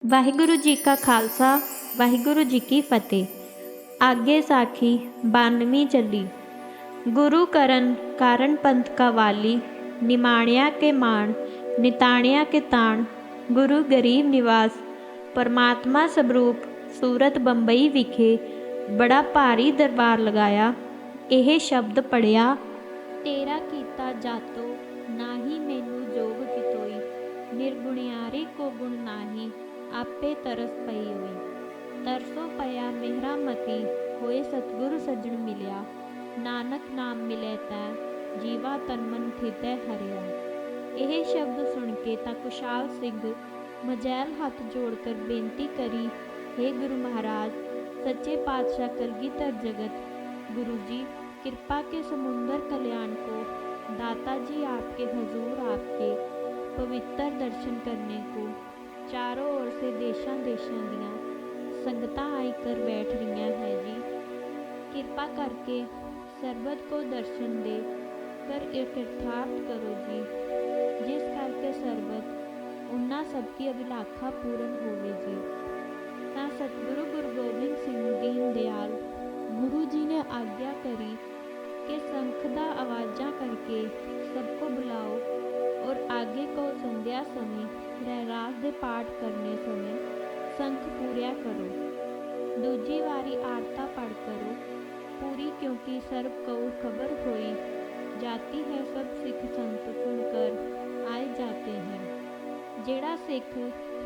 ਵਾਹਿਗੁਰੂ ਜੀ ਕਾ ਖਾਲਸਾ ਵਾਹਿਗੁਰੂ ਜੀ ਕੀ ਫਤਿਹ। ਆਗੇ ਸਾਖੀ 92 ਚੱਲੀ। ਗੁਰੂ ਕਰਨ ਕਾਰਨ ਪੰਥ ਕਾ ਵਾਲੀ, ਨਿਮਾਣਿਆ ਕੇ ਮਾਣ ਨਿਤਾਣਿਆ ਕੇ ਤਾਣ। ਗੁਰੂ ਗਰੀਬ ਨਿਵਾਸ ਪਰਮਾਤਮਾ ਸਵਰੂਪ ਸੂਰਤ ਬੰਬਈ ਵਿਖੇ ਬੜਾ ਭਾਰੀ ਦਰਬਾਰ ਲਗਾਇਆ। ਇਹ ਸ਼ਬਦ ਪੜਿਆ, ਤੇਰਾ ਕੀਤਾ ਜਾਤੋ ਨਾਹੀ ਮੈਨੂੰ ਜੋਗ ਕਿਤੋਈ, ਨਿਰਗੁਣਿਆਰੇ ਕੋ ਗੁਣ ਨਾਹੀ ਆਪੇ ਤਰਸ ਪਈ ਹੋਈ। ਤਰਸੋ ਪਿਆ ਮਿਹਰਾ ਮਤੀ ਹੋਏ ਸਤਿਗੁਰ ਸੱਜਣ ਮਿਲਿਆ, ਨਾਨਕ ਨਾਮ ਮਿਲੇ ਤੈ ਜੀਵਾ ਤਨ ਮਨ ਥਿਤੈ ਹਰਿਆ। ਇਹ ਸ਼ਬਦ ਸੁਣ ਕੇ ਤਾਂ ਕੁਸ਼ਾਲ ਸਿੰਘ ਮਜੈਲ ਹੱਥ ਜੋੜ ਕਰ ਬੇਨਤੀ ਕਰੀ, हे गुरु महाराज सच्चे पातशाह कलगीधर जगत गुरु जी, कृपा के समुंदर कल्याण को दाता जी आपके हजूर आपके पवित्र दर्शन करने को चारों ओर से देशा देशों दियाँ संगतां आई कर बैठ रही है जी। कृपा करके सरबत को दर्शन दे कर कृतार्थ करो जी, जिस करके सरबत उन्ना सबकी अभिलाखा पूर्ण होवे जी। ਤਾਂ सतगुरु गुरु गोबिंद सिंह दीन दयाल गुरु जी ने आज्ञा करी कि शंख दा आवाज़ा करके सबको बुलाओ और आगे को संध्या समय रहरास दे पाठ करने समय शंख पूरिया करो। दूजी वारी आरता पढ़ करो पूरी, क्योंकि सर्व को खबर होई जाती है सब सिख संत सुनकर आए जाते हैं। जेड़ा सिख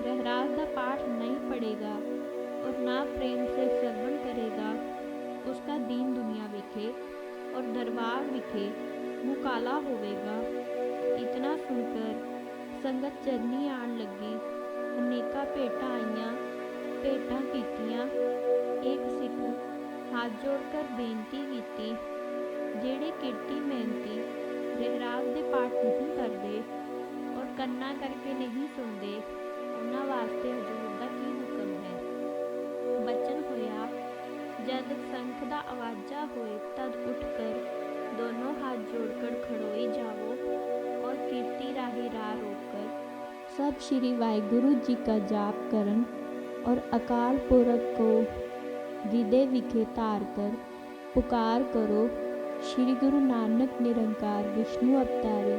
रहरास दा पाठ नहीं पढ़ेगा और ना प्रेम से श्रवण करेगा, उसका दीन दुनिया विखे और दरबार विखे मुकाला होवेगा। इतना सुनकर संगत चरनी आन लगी। अनेका भेटां आईयां, भेटां कीतियां। एक सिख हाथ जोड़कर बेनती कीती, जेड़े किरती मेहनती रहरास दे पाठ नहीं करते और कन्ना करके नहीं सुनते, उन्हां वास्ते हजूर दा की हुक्म है। बचन होया, जद शंख दा आवाज़ा होए तद उठकर दोनों हाथ जोड़कर खड़ोई जावो और कीर्ति राही राह रोककर सब श्री वाहिगुरु जी का जाप करन और अकाल पुरख को हृदय विखे तार कर पुकार करो। श्री गुरु नानक निरंकार विष्णु अवतारी,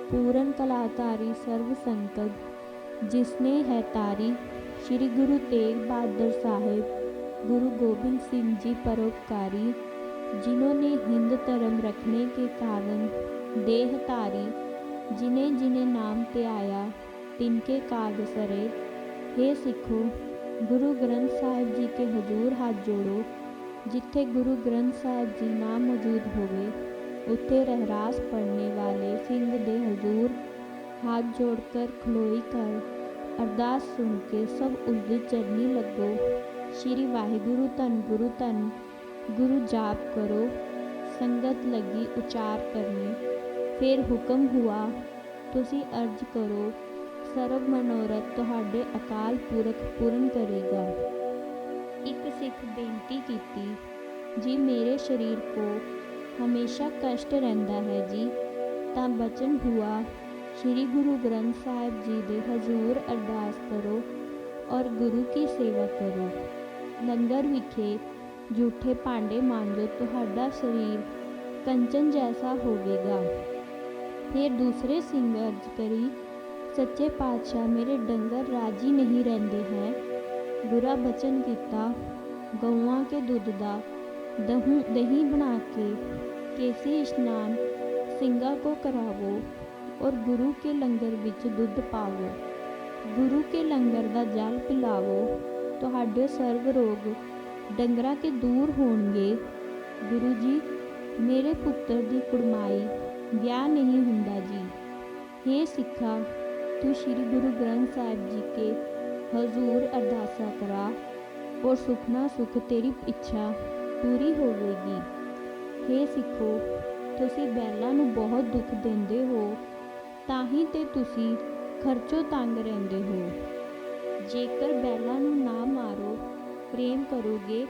पूरन कलाकारी सर्व संकट जिसने है तारी। श्री गुरु तेग बहादुर साहिब गुरु गोबिंद सिंह जी परोपकारी, जिन्होंने हिंद धर्म रखने के कारण देह तारी। जिन्हें जिन्हें नाम ते आया तिनके काग सरे। हे सिखो, गुरु ग्रंथ साहिब जी के हजूर हाथ जोड़ो। जिथे गुरु ग्रंथ साहिब जी ना मौजूद होवे, उत्थे रहरास पढ़ने वाले सिंह दे हजूर हाथ जोड़कर खलोई कर अरदास सुन के सब उसके चरनी लगो। श्री वाहिगुरु धन गुरु जाप करो। संगत लगी उचार करने, फिर हुक्म हुआ, तुसी अर्ज करो, सर्व मनोरथ तुहाडे अकाल पुरख पूर्ण करेगा। एक सिख बेनती कीती, जी मेरे शरीर को हमेशा कष्ट रहता है जी। तां बचन हुआ, श्री गुरु ग्रंथ साहिब जी दे हजूर अरदास करो और गुरु की सेवा करो। लंगर विखे झूठे भांडे मांजो, तुहाडा शरीर कंचन जैसा होवेगा। फिर दूसरे सिंह अर्ज करी, सच्चे पातशाह मेरे डंगर राजी नहीं रहते हैं। बुरा बचन किया, गौआं के दुध दा दही बना के केसी स्नान सिंगा को करावो और गुरु के लंगर विच दुध पावो। गुरु के लंगर दा जल पिलावो, तुहाडे सर्व रोग डंगरा के दूर होणगे। गुरु जी, मेरे पुत्र दी कुड़माई ब्याह नहीं हुंदा जी। हे सिखा, तू श्री गुरु ग्रंथ साहिब जी के हजूर अरदासा करा और सुखना सुख तेरी इच्छा पूरी होवेगी। हे सिखो, तुसी बैलां नूं बहुत दुख देंदे हो, ताही ते तुसी खर्चों तंग रहंदे हो। जेकर बैलां नूं ना मारो, प्रेम करोगे,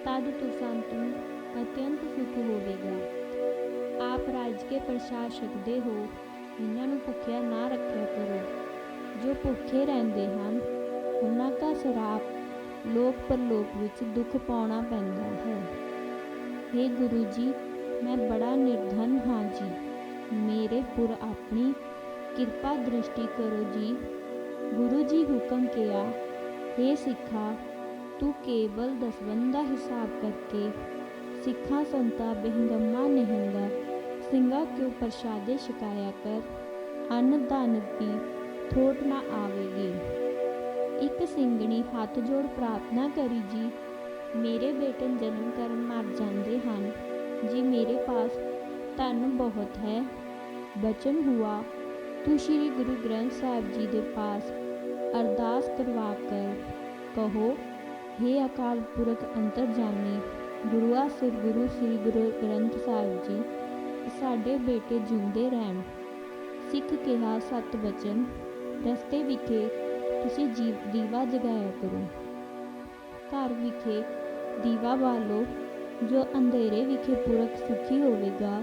तद तुसां अत्यंत सुख होवेगा। आप राज के प्रसाद छकदे हो, इन्हां नूं भुखिया ना रखिया करो। जो भुखे रहंदे हन ਤਾਂ ਸਰਾਪ ਲੋਕ ਪਰਲੋਕ ਵਿੱਚ ਦੁੱਖ ਪਾਉਣਾ ਪੈਂਦਾ ਹੈ। हे ਗੁਰੂ ਜੀ, ਮੈਂ ਬੜਾ ਨਿਰਧਨ ਹਾਂ ਜੀ, ਮੇਰੇ ਪੁਰ ਆਪਣੀ ਕਿਰਪਾ ਦ੍ਰਿਸ਼ਟੀ ਕਰੋ ਜੀ। ਗੁਰੂ ਜੀ ਹੁਕਮ ਕਿਹਾ, हे ਸਿੱਖਾ, ਤੂੰ ਕੇਵਲ ਦਸਵੰਧ ਦਾ ਹਿਸਾਬ ਕਰਕੇ ਸਿੱਖਾਂ ਸੰਤਾਂ ਬੇਹੰਗਮਾ ਨਿਹੰਗਾ ਸਿੰਘਾਂ ਕਿਉਂ ਪ੍ਰਸ਼ਾਦੇ ਛਕਾਇਆ ਕਰ, ਅੰਨ ਧਨ ਦੀ ਥੋਟ ਨਾ ਆਵੇਗੀ। ਇੱਕ ਸਿੰਘਣੀ ਹੱਥ ਜੋੜ ਪ੍ਰਾਰਥਨਾ ਕਰੀ ਜੀ, ਮੇਰੇ ਬੇਟੇ ਜਨਮ ਕਰਨ ਮਰ ਜਾਂਦੇ ਹਨ ਜੀ, ਮੇਰੇ ਪਾਸ ਧਨ ਬਹੁਤ ਹੈ। ਬਚਨ ਹੁਆ, ਤੂੰ ਸ਼੍ਰੀ ਗੁਰੂ ਗ੍ਰੰਥ ਸਾਹਿਬ ਜੀ ਦੇ ਪਾਸ ਅਰਦਾਸ ਕਰਵਾ ਕਰ ਕਹੋ, हे ਅਕਾਲ ਪੁਰਖ ਅੰਤਰਜਾਮੀ ਗੁਰੂਆ ਸਿਰ ਗੁਰੂ ਸ੍ਰੀ ਗੁਰੂ ਗ੍ਰੰਥ ਸਾਹਿਬ ਜੀ, ਸਾਡੇ ਬੇਟੇ ਜਿਉਂਦੇ ਰਹਿਣ। ਸਿੱਖ ਕਿਹਾ, ਸਤ ਬਚਨ, ਰਸਤੇ ਵਿਖੇ ਤੁਸੀਂ ਦੀਵਾ ਜਗਾਇਆ ਕਰੋ, ਘਰ ਵਿਖੇ ਦੀਵਾ ਬਾਲੋ, ਜੋ ਅੰਧੇਰੇ ਵਿਖੇ ਪੁਰਖ ਸੁਖੀ ਹੋਵੇਗਾ,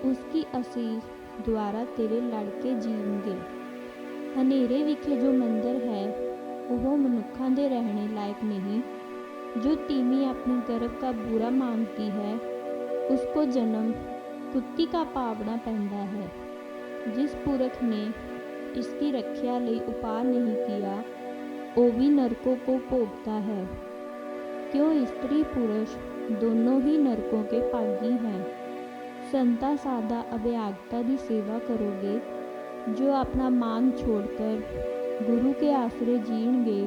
ਉਸकी ਅਸੀਸ ਦੁਆਰਾ ਤੇਰੇ ਲੜਕੇ ਜੀਵਨਗੇ। ਹਨੇਰੇ ਵਿਖੇ ਜੋ ਮੰਦਰ ਹੈ ਉਹ ਮਨੁੱਖਾਂ ਦੇ ਰਹਿਣੇ ਲਾयक नहीं। जो तीमी अपने गर्भ का बुरा मांगती है, उसको जन्म कुत्ती का पावना पैंदा है। जिस पुरख ने इसकी रक्षा लिए उपाय नहीं किया, वो भी नरकों को भोगता है। क्यों स्त्री पुरुष दोनों ही नरकों के भागी हैं। संता सादा अभ्यागता की सेवा करोगे, जो अपना मान छोड़कर गुरु के आसरे जीणगे,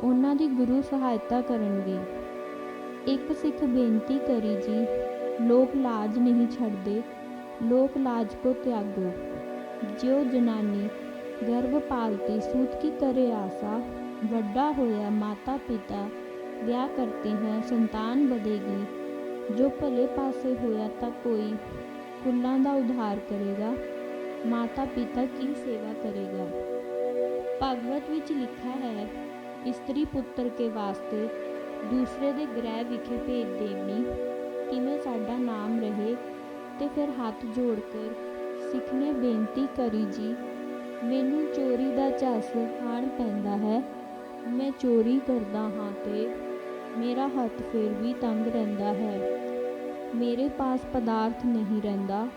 ਉਹਨਾਂ ਦੀ ਗੁਰੂ ਸਹਾਇਤਾ ਕਰਨਗੇ। ਇੱਕ ਸਿੱਖ ਬੇਨਤੀ ਕਰੀ ਜੀ, ਲੋਕ ਲਾਜ ਨਹੀਂ ਛੱਡਦੇ, ਲੋਕ ਲਾਜ ਕੋ ਤਿਆਗੋ। ਜੋ ਜਨਾਨੀ ਗਰਭ ਪਾਲਤੀ सूत की करे आशा, ਵੱਡਾ ਹੋਇਆ माता पिता ਵਿਆਹ करते हैं, संतान बढ़ेगी। जो भले पासे होया ਤਾਂ कोई ਕੁੱਲਾਂ ਦਾ ਉਧਾਰ ਕਰੇਗਾ, माता पिता की सेवा करेगा। ਭਾਗਵਤ ਵਿੱਚ ਲਿਖਾ ਹੈ, ਇਸਤਰੀ ਪੁੱਤਰ ਕੇ ਵਾਸਤੇ ਦੂਸਰੇ ਦੇ ਗ੍ਰਹਿ ਵਿਖੇ ਭੇਜ ਦੇਵਨੀ, ਕਿਵੇਂ ਸਾਡਾ ਨਾਮ ਰਹੇ। ਤੇ ਫਿਰ ਹੱਥ ਜੋੜ ਕਰ ਸਿੱਖ ਨੇ ਬੇਨਤੀ ਕਰੀ ਜੀ, ਮੈਨੂੰ ਚੋਰੀ ਦਾ ਝੱਸ ਖਾਣ ਪੈਂਦਾ ਹੈ, ਮੈਂ ਚੋਰੀ ਕਰਦਾ ਹਾਂ ਤੇ ਮੇਰਾ ਹੱਥ ਫਿਰ ਵੀ ਤੰਗ ਰਹਿੰਦਾ ਹੈ, ਮੇਰੇ ਪਾਸ ਪਦਾਰਥ ਨਹੀਂ ਰਹਿੰਦਾ।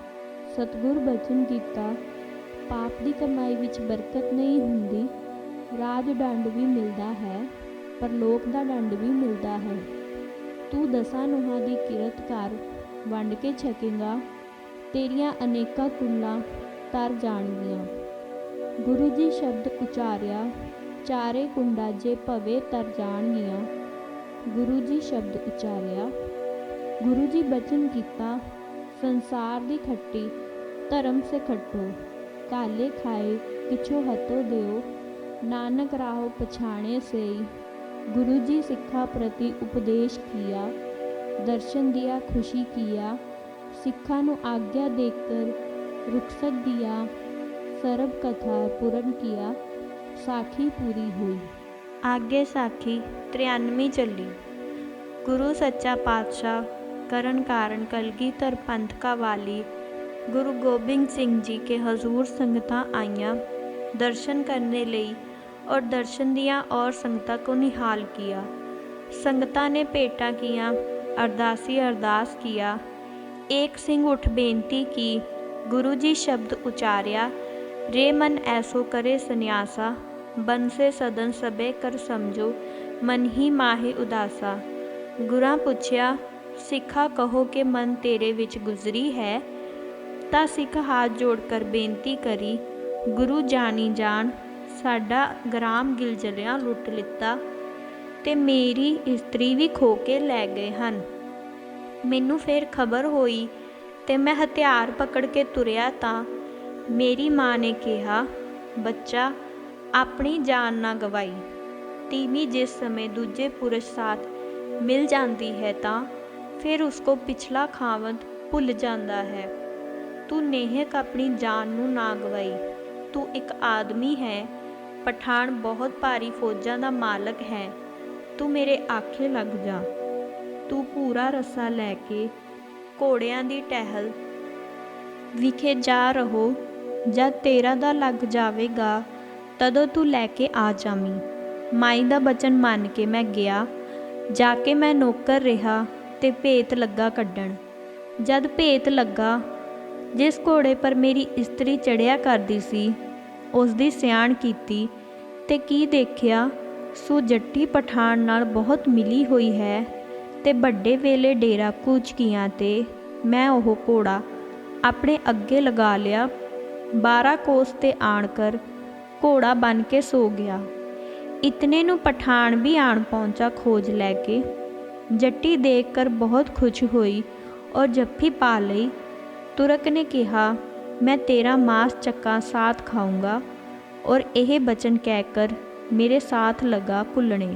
ਸਤਿਗੁਰ ਬਚਨ ਕੀਤਾ, ਪਾਪ ਦੀ ਕਮਾਈ ਵਿੱਚ ਬਰਕਤ ਨਹੀਂ ਹੁੰਦੀ। ਰਾਜ ਦੰਡ ਵੀ ਮਿਲਦਾ ਹੈ, ਪਰ ਲੋਕ ਦਾ ਦੰਡ ਵੀ ਮਿਲਦਾ ਹੈ। ਤੂੰ ਦਸਾਂ ਨੋਹਾਂ ਦੀ ਕਿਰਤ ਕਰ, ਵੰਡ ਕੇ ਛਕੇਗਾ, ਤੇਰੀਆਂ ਅਨੇਕਾਂ ਕੁੱਲਾਂ ਤਰ ਜਾਣਗੀਆਂ। ਗੁਰੂ ਜੀ ਸ਼ਬਦ ਉਚਾਰਿਆ, ਚਾਰੇ ਕੁੰਡਾਂ ਜੇ ਭਵੇ ਤਰ ਜਾਣਗੀਆਂ। ਗੁਰੂ ਜੀ ਸ਼ਬਦ ਉਚਾਰਿਆ। ਗੁਰੂ ਜੀ ਬਚਨ ਕੀਤਾ, ਸੰਸਾਰ ਦੀ ਖੱਟੀ ਧਰਮ ਸੇ ਖੱਟੋ, ਕਾਲੇ ਖਾਏ ਕਿਛੋ ਹੱਥੋਂ ਦਿਓ, नानक राहो पछाणे से। गुरु जी सिक्खा प्रति उपदेश किया, दर्शन दिया खुशी किया, सिक्खा नु आज्ञा देकर रुखसत दिया, सरब कथा पूर्ण किया, साखी पूरी हुई। आगे साखी 93 चली। गुरु सच्चा पातशाह करण कारण कलगीधर पंथ का वाली गुरु गोबिंद सिंह जी के हजूर संगतां आईयां दर्शन करने ਲਈ और दर्शन दिया और संगतां को निहाल किया। संगतां ने भेंटां किया, अरदासी अरदास किया। एक सिंह उठ बेनती की, गुरु जी शब्द उचारिया, रे मन ऐसो करे सन्यासा, बन से सदन सबे कर समझो, मन ही माहे उदासा। गुरां पुछया, सिखा कहो कि मन तेरे विच गुजरी है। तां सिख हाथ जोड़ कर बेनती करी, गुरु जानी जान, साडा ग्राम गिलजलियां लुट लिता ते मेरी इस्त्री भी खो के लै गए हन। मैनू फिर खबर होई ते मैं हथियार पकड़ के तुरिया तां मेरी माँ ने कहा, बच्चा अपनी जान ना गवाई। तीमी जिस समय दूजे पुरुष साथ मिल जाती है तां फिर उसको पिछला खावंद भुल जाता है। तू नेहक अपनी जान नू ना गवाई। तू एक आदमी है, पठान बहुत भारी फौजां दा मालक है, तू मेरे आखे लग जा। तू पूरा रस्सा लैके घोड़ियां दी टहल विखे जा रहो, जद तेरा दा लग जावेगा तदों तू लैके आ जामी। ਮਾਈ ਦਾ ਬਚਨ ਮੰਨ ਕੇ ਮੈਂ ਗਿਆ। ਜਾ ਕੇ ਮੈਂ ਨੌਕਰ ਰਿਹਾ ਤੇ ਭੇਤ ਲੱਗਾ ਕੱਢਣ। ਜਦ ਭੇਤ ਲੱਗਾ, ਜਿਸ ਘੋੜੇ ਪਰ ਮੇਰੀ ਇਸਤਰੀ ਚੜ੍ਹਿਆ ਕਰਦੀ ਸੀ ਉਸ ਦੀ ਸਿਆਣ ਕੀਤੀ ਤੇ ਕੀ ਦੇਖਿਆ, ਸੋ ਜੱਟੀ ਪਠਾਨ ਨਾਲ ਬਹੁਤ ਮਿਲੀ ਹੋਈ ਹੈ ਤੇ ਵੱਡੇ ਵੇਲੇ ਡੇਰਾ ਕੂਚਕੀਆਂ ਤੇ ਮੈਂ ਉਹ ਘੋੜਾ ਆਪਣੇ ਅੱਗੇ ਲਗਾ ਲਿਆ। 12 ਕੋਸ ਤੇ ਆਣ ਕਰ ਘੋੜਾ ਬਨ ਕੇ ਸੋ ਗਿਆ। इतने ਨੂੰ ਪਠਾਨ भी आन पहुँचा खोज लैके। जट्टी देख कर बहुत खुश हुई और जफ्फी पा लई। तुरक ने कहा, मैं तेरा मांस चक्का साथ खाऊंगा, और यह बचन कहकर मेरे साथ लगा कुल्लने।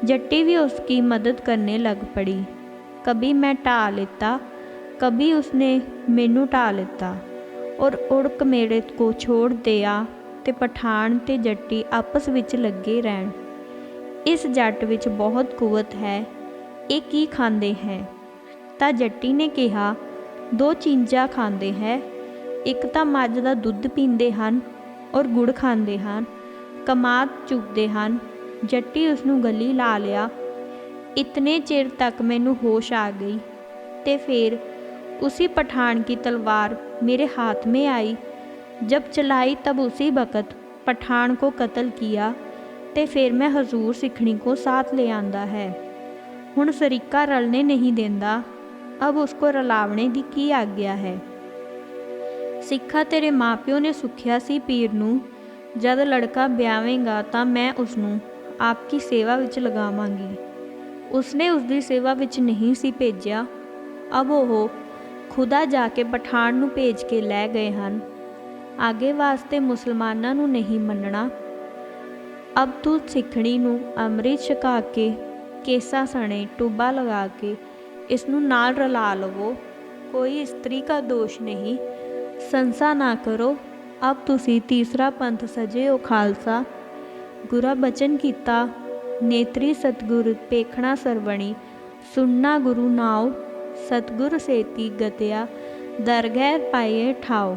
जट्टी भी उसकी मदद करने लग पड़ी। कभी मैं ढा लेता, कभी उसने मैनू ढा लेता और उड़क मेरे को छोड़ दिया ਤੇ ਪਠਾਨ ਤੇ ਜੱਟੀ ਆਪਸ ਵਿੱਚ ਲੱਗੇ ਰਹਿਣ। ਇਸ ਜੱਟ ਵਿੱਚ ਬਹੁਤ ਕੁਵਤ ਹੈ, ਇਹ ਕੀ ਖਾਂਦੇ ਹੈ? ਤਾਂ ਜੱਟੀ ਨੇ ਕਿਹਾ, 2 ਚੀਜ਼ਾਂ ਖਾਂਦੇ ਹੈ। ਇੱਕ ਤਾਂ ਮੱਝ ਦਾ ਦੁੱਧ ਪੀਂਦੇ ਹਨ ਔਰ ਗੁੜ ਖਾਂਦੇ ਹਨ, ਕਮਾਦ ਚੁਗਦੇ ਹਨ। ਜੱਟੀ ਉਸਨੂੰ ਗਲੀ ਲਾ ਲਿਆ। ਇਤਨੇ ਚਿਰ ਤੱਕ ਮੈਨੂੰ ਹੋਸ਼ ਆ गई ਤੇ फिर उसी पठान की तलवार मेरे हाथ में आई। जब चलाई तब उसी वक़्त पठान को कत्ल किया ते फिर मैं हजूर सिखणी को साथ ले आंदा है। हुण सरीका रलने नहीं देंदा, अब उसको रलावणे दी की आग्या है। सिखा तेरे माँ प्यो ने सुखिया सी पीर नूं, जद लड़का ब्यावेगा तां मैं उसनूं आपकी सेवा विच लगावांगी। उसने उसकी सेवा विच नहीं सी भेजिया। अब वो खुदा जाके पठान नूं भेज के लै गए हैं। आगे वास्ते मुसलमानां नूं नहीं मनना। अब तू सिखणी नूं अमृत छका के केसा सणे टूबा लगा के इसनूं नाल रला लवो। कोई स्त्री का दोष नहीं, संसा ना करो। अब तुसी तीसरा पंथ सजे हो खालसा। गुरा बचन कीता, नेत्री सतगुर पेखना सरवणी। सुनना गुरु नाओ, सतगुर सेती गतिया दरगह पाए ठाओ।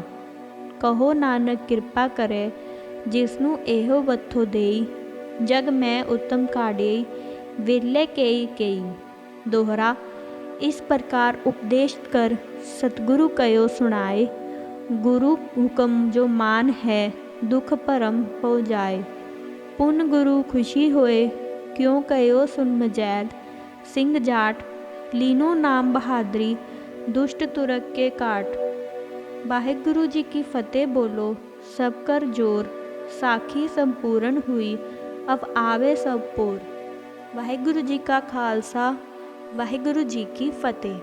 कहो नानक किरपा करे, जिसनूं एहो वत्थो देई। जग मैं उत्तम काढ़ेई, विरले केई केई। दोहरा, इस प्रकार उपदेश कर सतगुरु कयो सुनाए। गुरु हुक्म जो मान है, दुख भरम हो जाए। पुन गुरु खुशी होए, क्यों कयो सुन मजैल। सिंह जाट लीनो नाम बहादरी, दुष्ट तुरक के काट। वाहिगुरु जी की फतेह बोलो, सब कर जोर। साखी संपूर्ण हुई, अब आवे सब पोर। वाहिगुरु जी का खालसा, वाहिगुरु जी की फतेह।